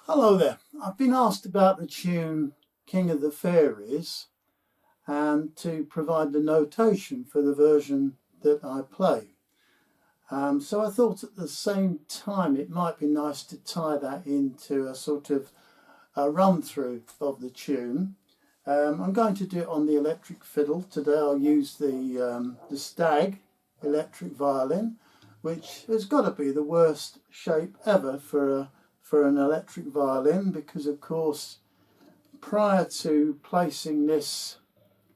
Hello there. I've been asked about the tune King of the Fairies and to provide the notation for the version that I play. So I thought at the same time it might be nice to tie that into a sort of a run through of the tune. I'm going to do it on the electric fiddle. Today I'll use the Stagg Electric Violin, which has got to be the worst shape ever for an electric violin, because of course prior to placing this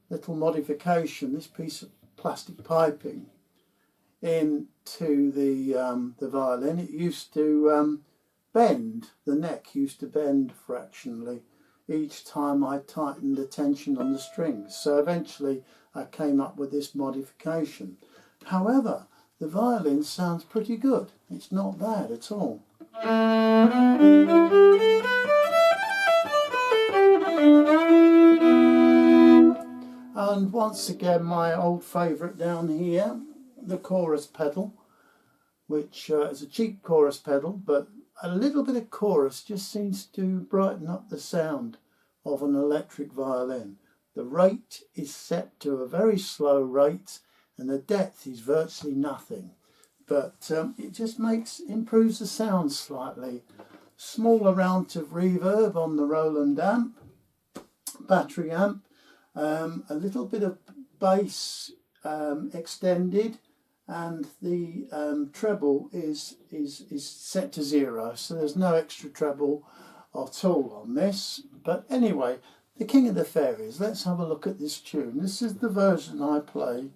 little modification, this piece of plastic piping into the violin, it used to bend. The neck used to bend fractionally each time I tightened the tension on the strings. So eventually I came up with this modification. However, the violin sounds pretty good. It's not bad at all. And once again, my old favourite down here, the chorus pedal, which is a cheap chorus pedal, but a little bit of chorus just seems to brighten up the sound of an electric violin. The rate is set to a very slow rate and the depth is virtually nothing, but it just improves the sound slightly. Small amount of reverb on the Roland amp, battery amp, a little bit of bass extended, and the treble is set to 0, so there's no extra treble at all on this. But anyway, the King of the Fairies, let's have a look at this tune. This is the version I play.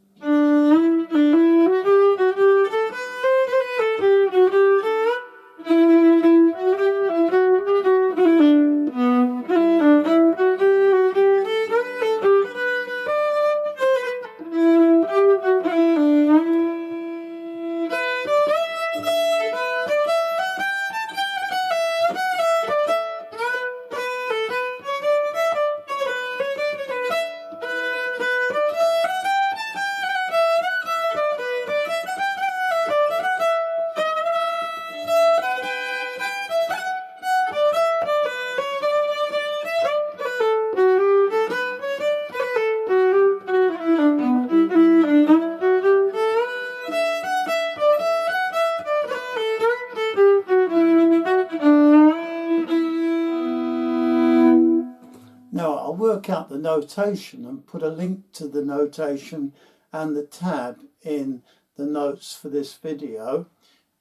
Now I'll work out the notation and put a link to the notation and the tab in the notes for this video,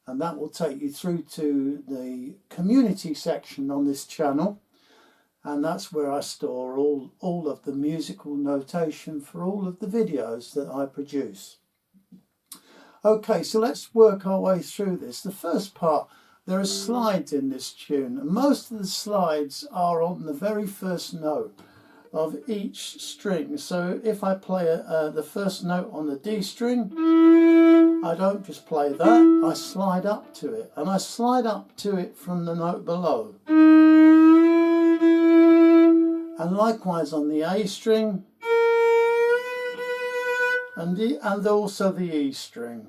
and that will take you through to the community section on this channel, and that's where I store all of the musical notation for all of the videos that I produce. Okay, so let's work our way through this. The first part, there are slides in this tune, and most of the slides are on the very first note of each string. So if I play the first note on the D string, I don't just play that, I slide up to it, and I slide up to it from the note below. And likewise on the A string, and also the E string.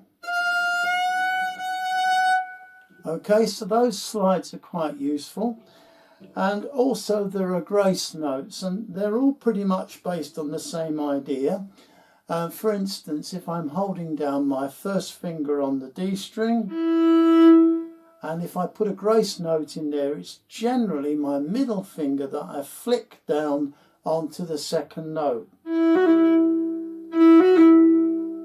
Okay, so those slides are quite useful, and also there are grace notes, and they're all pretty much based on the same idea. For instance, if I'm holding down my first finger on the D string, and if I put a grace note in there, it's generally my middle finger that I flick down onto the second note.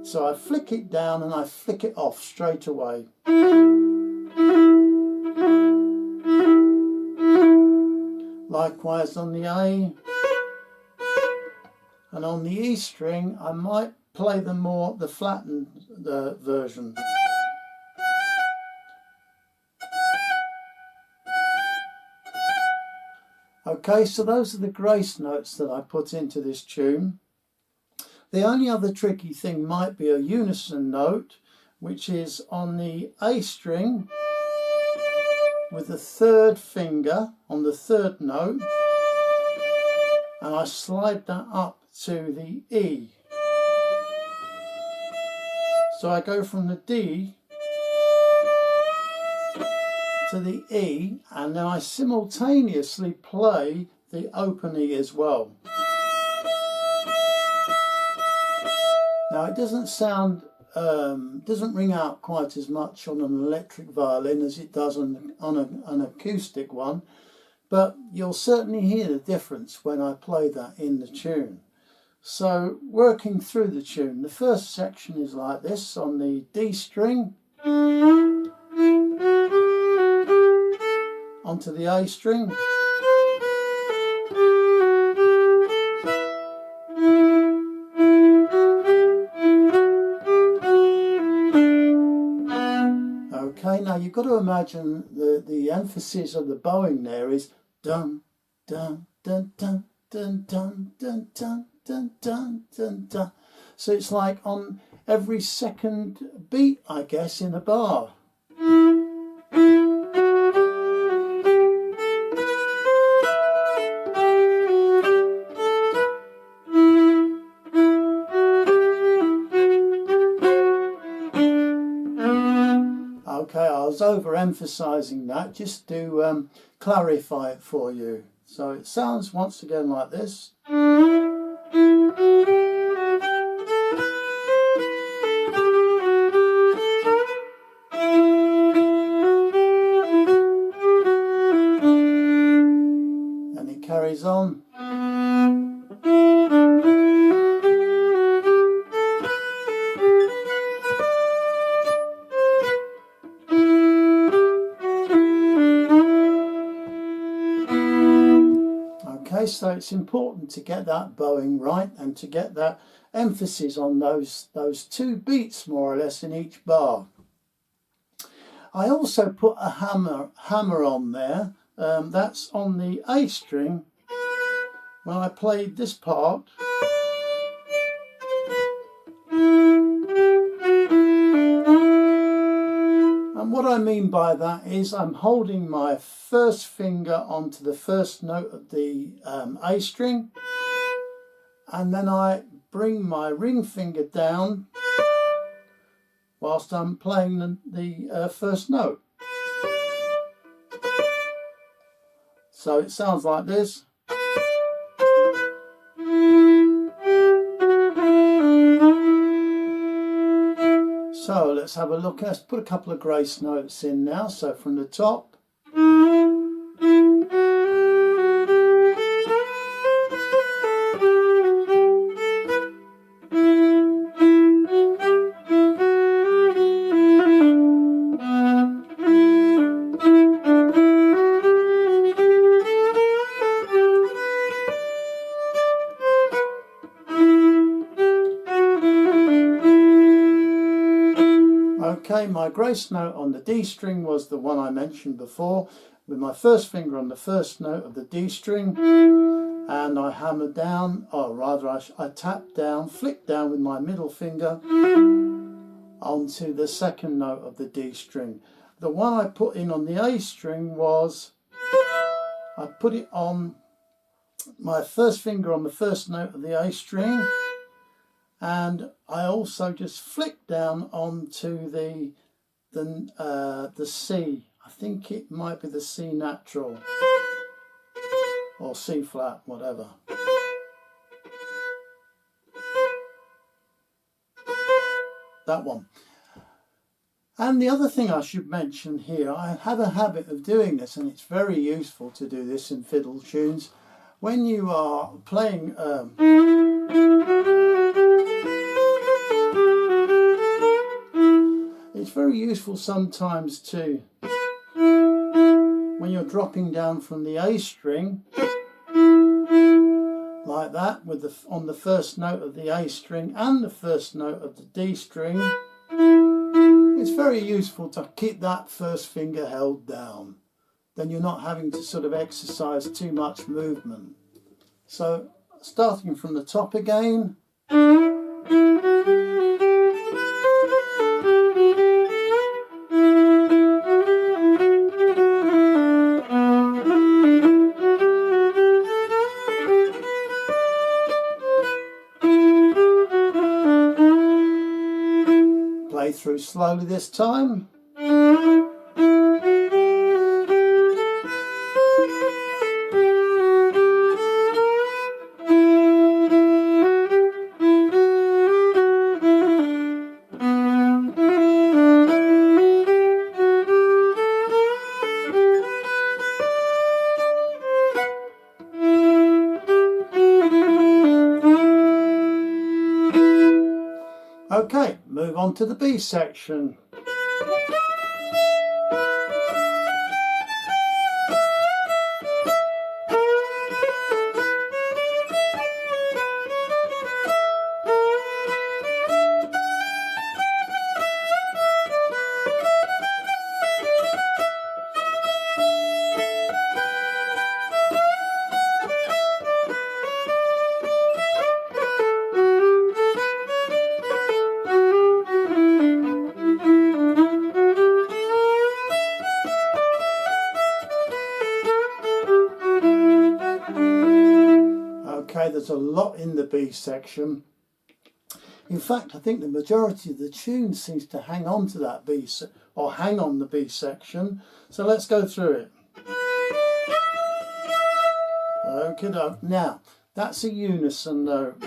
So I flick it down and I flick it off straight away. Likewise on the A, and on the E string I might play the flattened version. Okay, so those are the grace notes that I put into this tune. The only other tricky thing might be a unison note, which is on the A string with the third finger on the third note, and I slide that up to the E. So I go from the D to the E, and then I simultaneously play the open E as well. Now it doesn't sound, doesn't ring out quite as much on an electric violin as it does on an acoustic one, but you'll certainly hear the difference when I play that in the tune. So working through the tune, the first section is like this on the D string, onto the A string, okay, now you've got to imagine the emphasis of the bowing there is dun dun dun dun dun dun dun dun dun dun dun dun. So it's like on every second beat, I guess, in a bar. Okay, I was overemphasizing that just to clarify it for you. So it sounds once again like this. And it carries on. Okay, so it's important to get that bowing right and to get that emphasis on those two beats more or less in each bar. I also put a hammer on there. That's on the A string when I played this part. And what I mean by that is I'm holding my first finger onto the first note of the A string, and then I bring my ring finger down whilst I'm playing the first note. So it sounds like this. So let's have a look. Let's put a couple of grace notes in now. So from the top. Okay, my grace note on the D string was the one I mentioned before, with my first finger on the first note of the D string, and I hammer down, or rather I tap down, flick down with my middle finger onto the second note of the D string. The one I put in on the A string was, I put it on my first finger on the first note of the A string, and I also just flick down onto the C. I think it might be the C natural or C flat, whatever. That one. And the other thing I should mention here, I have a habit of doing this, and it's very useful to do this in fiddle tunes. When you are playing it's very useful sometimes too, when you're dropping down from the A string like that, with on the first note of the A string and the first note of the D string, it's very useful to keep that first finger held down. Then you're not having to sort of exercise too much movement. So starting from the top again. Play through slowly this time. move on to the B section. Okay, there's a lot in the B section. In fact, I think the majority of the tune seems to hang on to that hang on the B section. So let's go through it. Okay, now that's a unison note.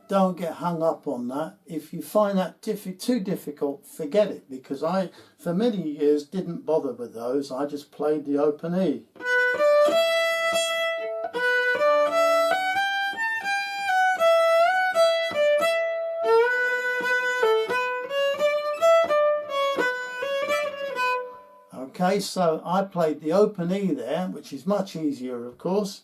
Don't get hung up on that. If you find that too difficult, forget it, because I, for many years, didn't bother with those. I just played the open E. Okay, so I played the open E there, which is much easier, of course.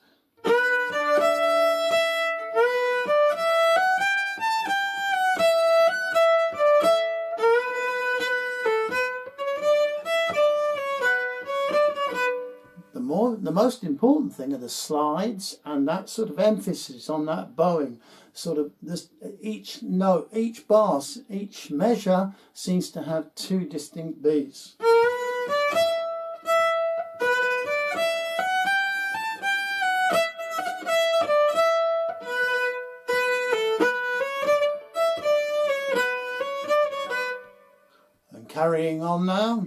The most important thing are the slides and that sort of emphasis on that bowing. Sort of this, each note, each bar, each measure seems to have two distinct beats. And carrying on now.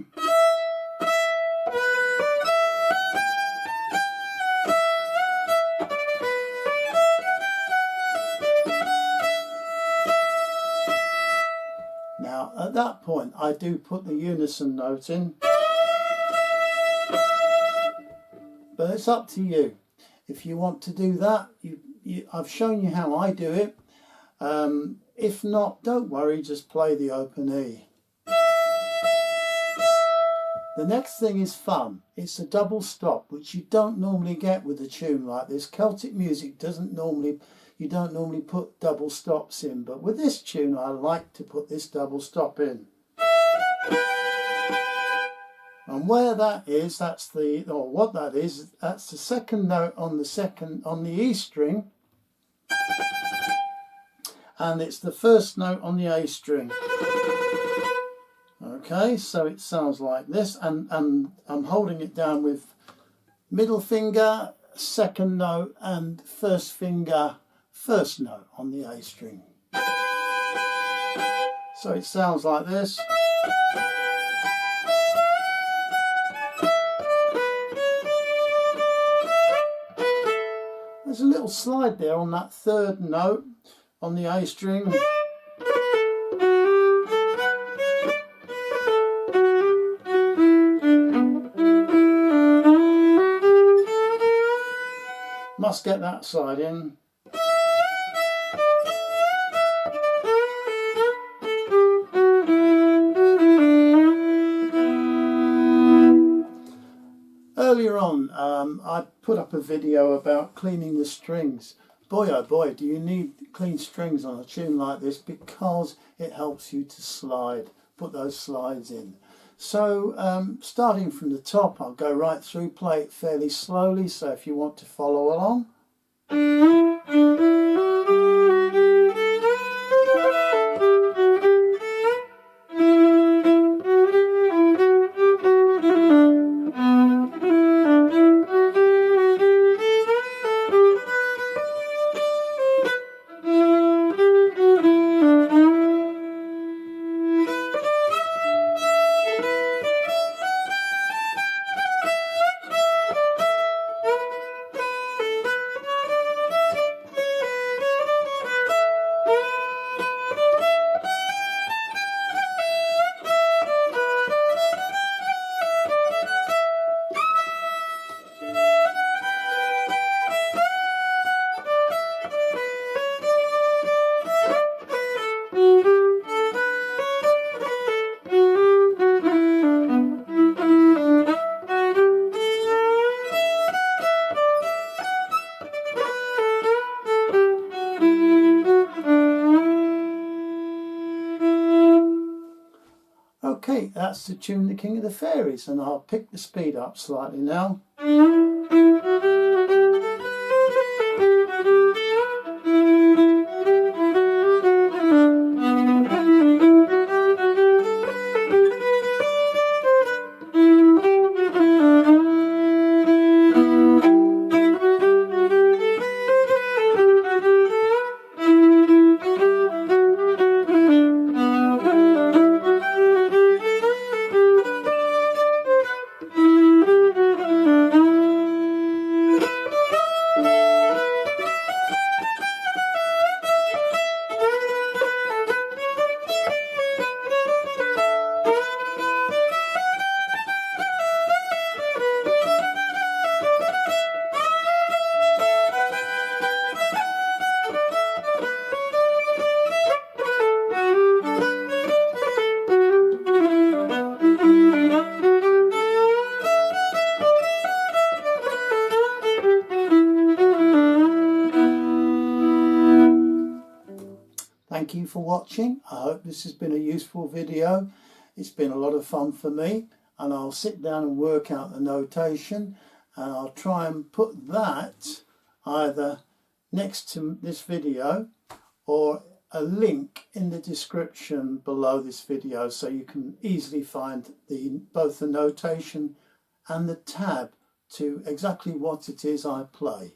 Now, at that point, I do put the unison note in, but it's up to you. If you want to do that, I've shown you how I do it. If not, don't worry, just play the open E. The next thing is fun. It's a double stop, which you don't normally get with a tune like this. Celtic music you don't normally put double stops in, but with this tune I like to put this double stop in. And where that is, that's the second note on the E string, and it's the first note on the A string. Okay, so it sounds like this, and I'm holding it down with middle finger, second note, and first finger, first note on the A string. So it sounds like this. There's a little slide there on that third note on the A string. Must get that slide in. Earlier on, I put up a video about cleaning the strings. Boy oh boy, do you need clean strings on a tune like this, because it helps you to slide, put those slides in. So starting from the top, I'll go right through, play it fairly slowly, so if you want to follow along. Okay, that's the tune The King of the Fairies, and I'll pick the speed up slightly now. Thank you for watching. I hope this has been a useful video. It's been a lot of fun for me, and I'll sit down and work out the notation, and I'll try and put that either next to this video or a link in the description below this video, so you can easily find both the notation and the tab to exactly what it is I play.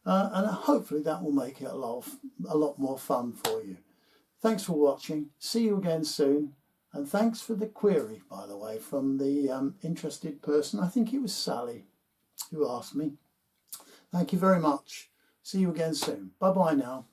And hopefully that will make it a lot more fun for you. Thanks for watching. See you again soon. And thanks for the query, by the way, from the interested person. I think it was Sally who asked me. Thank you very much. See you again soon. Bye-bye now.